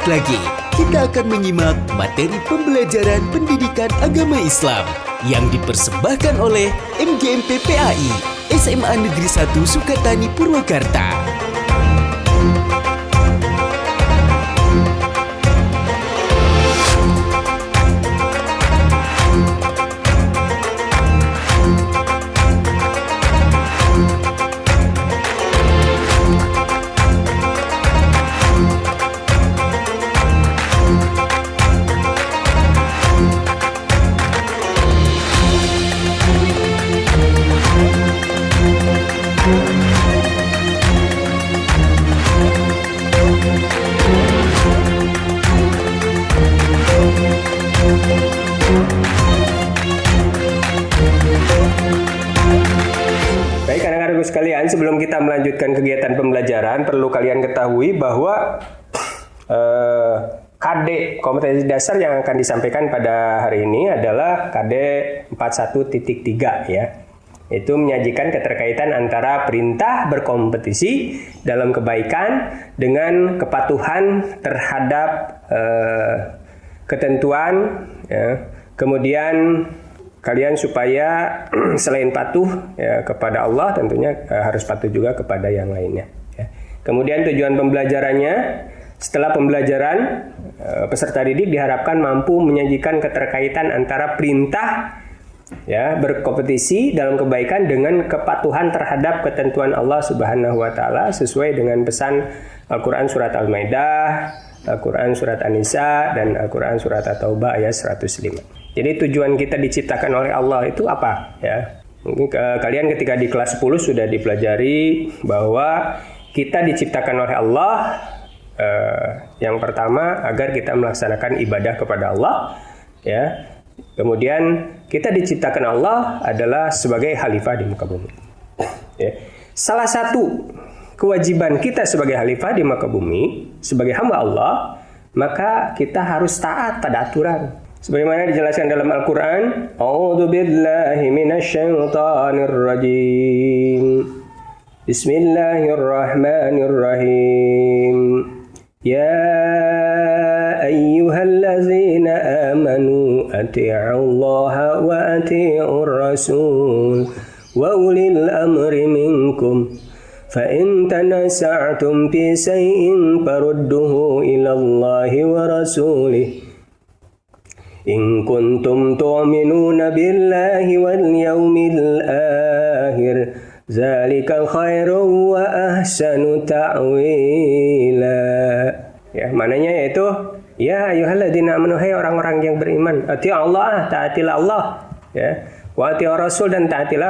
Sesaat lagi, kita akan menyimak materi pembelajaran pendidikan agama Islam yang dipersembahkan oleh MGMP PAI, SMA Negeri 1 Sukatani Purwakarta. Baik anak-anakku sekalian, sebelum kita melanjutkan kegiatan pembelajaran, perlu kalian ketahui bahwa KD kompetensi dasar yang akan disampaikan pada hari ini adalah KD 41.3 ya. Itu menyajikan keterkaitan antara perintah berkompetisi dalam kebaikan dengan kepatuhan terhadap ketentuan ya. Kemudian kalian supaya selain patuh ya, kepada Allah tentunya harus patuh juga kepada yang lainnya ya. Kemudian tujuan pembelajarannya, setelah pembelajaran peserta didik diharapkan mampu menyajikan keterkaitan antara perintah ya berkompetisi dalam kebaikan dengan kepatuhan terhadap ketentuan Allah Subhanahu wa taala sesuai dengan pesan Al-Qur'an surat Al-Maidah, Al-Qur'an surat An-Nisa dan Al-Qur'an surat At-Taubah ayat 105. Jadi tujuan kita diciptakan oleh Allah itu apa ya? Mungkin kalian ketika di kelas 10 sudah dipelajari bahwa kita diciptakan oleh Allah yang pertama agar kita melaksanakan ibadah kepada Allah ya. Kemudian kita diciptakan Allah adalah sebagai khalifah di muka bumi. Ya. Salah satu kewajiban kita sebagai khalifah di muka bumi sebagai hamba Allah, maka kita harus taat pada aturan. Sebagaimana dijelaskan dalam Al-Quran, A'udzu billahi minasyaitonir rajim. Bismillahirrahmanirrahim. Ya ayyuhallazina amanu ati'ullaha wa ati'ur rasul wa ulil amri minkum. Fa in tanasa'tum fi shay'in farudduhu ila Allahi wa rasulih. In kuntum tu'minuna billahi wal yawmil akhir zalika khairun wa ahsanu ta'wila. Ya, maknanya yaitu ya ayyuhalladzina amanu, hai orang-orang yang beriman, atii'u Allah, taatilah Allah ya, wa atii'ur rasul, dan taatilah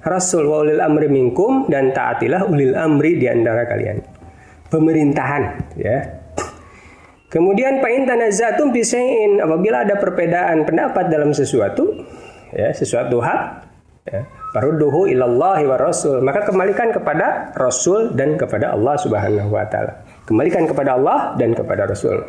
rasul, wa ulil amri minkum, dan taatilah ulil amri di antara kalian, pemerintahan ya. Kemudian fa'in tanazatum fi syai'in, apabila ada perbedaan pendapat dalam sesuatu ya, sesuatu hak ya, farudduhu ilallahi wa rasul, maka kembalikan kepada Rasul dan kepada Allah Subhanahu wa taala. Kembalikan kepada Allah dan kepada Rasul.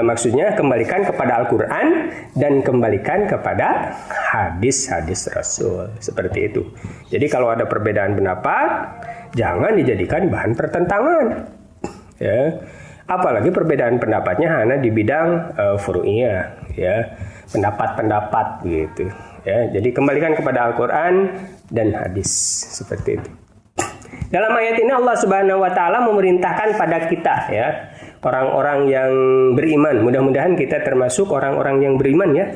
Maksudnya kembalikan kepada Al-Qur'an dan kembalikan kepada hadis-hadis Rasul, seperti itu. Jadi kalau ada perbedaan pendapat, jangan dijadikan bahan pertentangan. Ya. Apalagi perbedaan pendapatnya hanya di bidang furu'iyah ya, pendapat-pendapat gitu ya. Jadi kembalikan kepada Al-Qur'an dan hadis, seperti itu. Dalam ayat ini Allah Subhanahu wa taala memerintahkan pada kita ya, orang-orang yang beriman. Mudah-mudahan kita termasuk orang-orang yang beriman ya.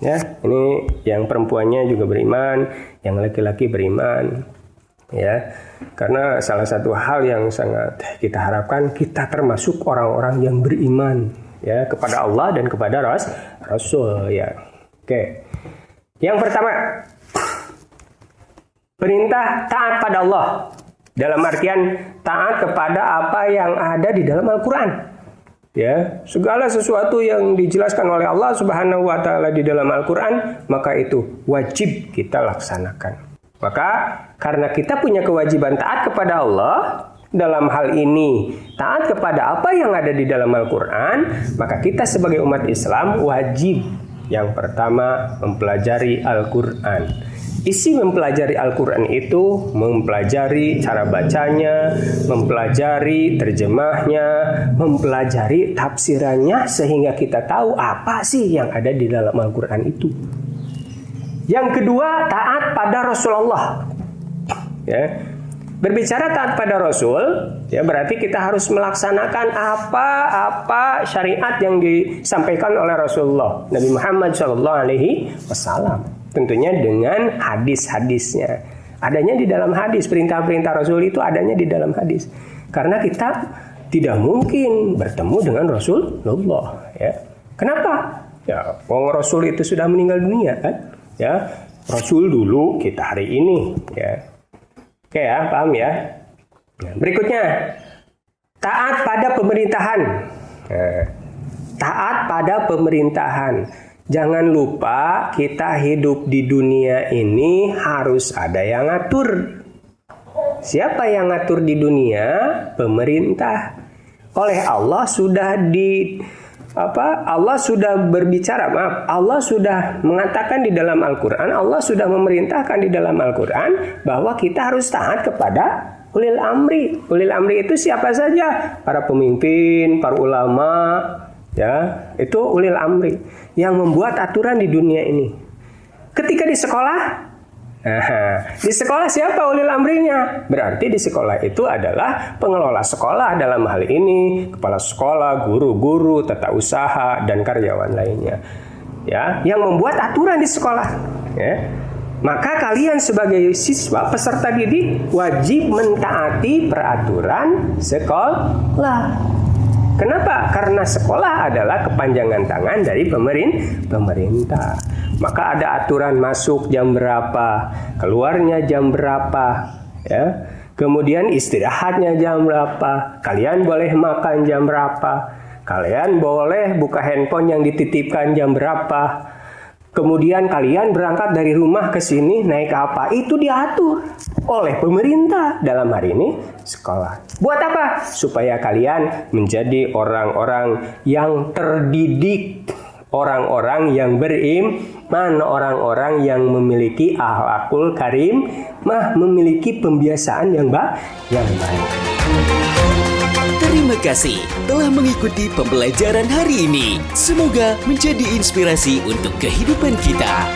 Ya, ini yang perempuannya juga beriman, yang laki-laki beriman. Ya, karena salah satu hal yang sangat kita harapkan, kita termasuk orang-orang yang beriman ya kepada Allah dan kepada Rasul ya. Oke. Yang pertama, perintah taat pada Allah, dalam artian taat kepada apa yang ada di dalam Al-Qur'an. Ya, segala sesuatu yang dijelaskan oleh Allah Subhanahu wa taala di dalam Al-Qur'an, maka itu wajib kita laksanakan. Maka karena kita punya kewajiban taat kepada Allah, dalam hal ini taat kepada apa yang ada di dalam Al-Quran, maka kita sebagai umat Islam wajib yang pertama mempelajari Al-Quran. Isi mempelajari Al-Quran itu mempelajari cara bacanya, mempelajari terjemahnya, mempelajari tafsirannya sehingga kita tahu apa sih yang ada di dalam Al-Quran itu. Yang kedua, taat pada Rasulullah. Ya. Berbicara taat pada Rasul, ya berarti kita harus melaksanakan apa syariat yang disampaikan oleh Rasulullah Nabi Muhammad SAW. Tentunya dengan hadis-hadisnya. Adanya di dalam hadis, perintah-perintah Rasul itu adanya di dalam hadis. Karena kita tidak mungkin bertemu dengan Rasulullah. Ya. Kenapa? Ya, Rasul itu sudah meninggal dunia kan? Ya, Rasul dulu, kita hari ini. Ya. Oke ya, paham ya? Berikutnya, taat pada pemerintahan. Taat pada pemerintahan. Jangan lupa kita hidup di dunia ini harus ada yang ngatur. Siapa yang ngatur di dunia? Pemerintah. Oleh Allah sudah Allah sudah berbicara, Allah sudah mengatakan di dalam Al-Quran, Allah sudah memerintahkan di dalam Al-Quran bahwa kita harus taat kepada ulil amri. Ulil amri itu siapa saja? Para pemimpin, para ulama, ya, itu ulil amri yang membuat aturan di dunia ini. Ketika di sekolah siapa ulil amrinya? Berarti di sekolah itu adalah pengelola sekolah dalam hal ini, kepala sekolah, guru-guru, tata usaha dan karyawan lainnya. Ya, yang membuat aturan di sekolah. Ya. Maka kalian sebagai siswa peserta didik wajib mentaati peraturan sekolah. Kenapa? Karena sekolah adalah kepanjangan tangan dari pemerintah. Maka ada aturan masuk jam berapa, keluarnya jam berapa, ya. Kemudian istirahatnya jam berapa, kalian boleh makan jam berapa, kalian boleh buka handphone yang dititipkan jam berapa. Kemudian kalian berangkat dari rumah ke sini naik apa? Itu diatur oleh pemerintah, dalam hari ini sekolah. Buat apa? Supaya kalian menjadi orang-orang yang terdidik, orang-orang yang beriman, orang-orang yang memiliki akhlakul karim, memiliki pembiasaan yang baik. Terima kasih telah mengikuti pembelajaran hari ini. Semoga menjadi inspirasi untuk kehidupan kita.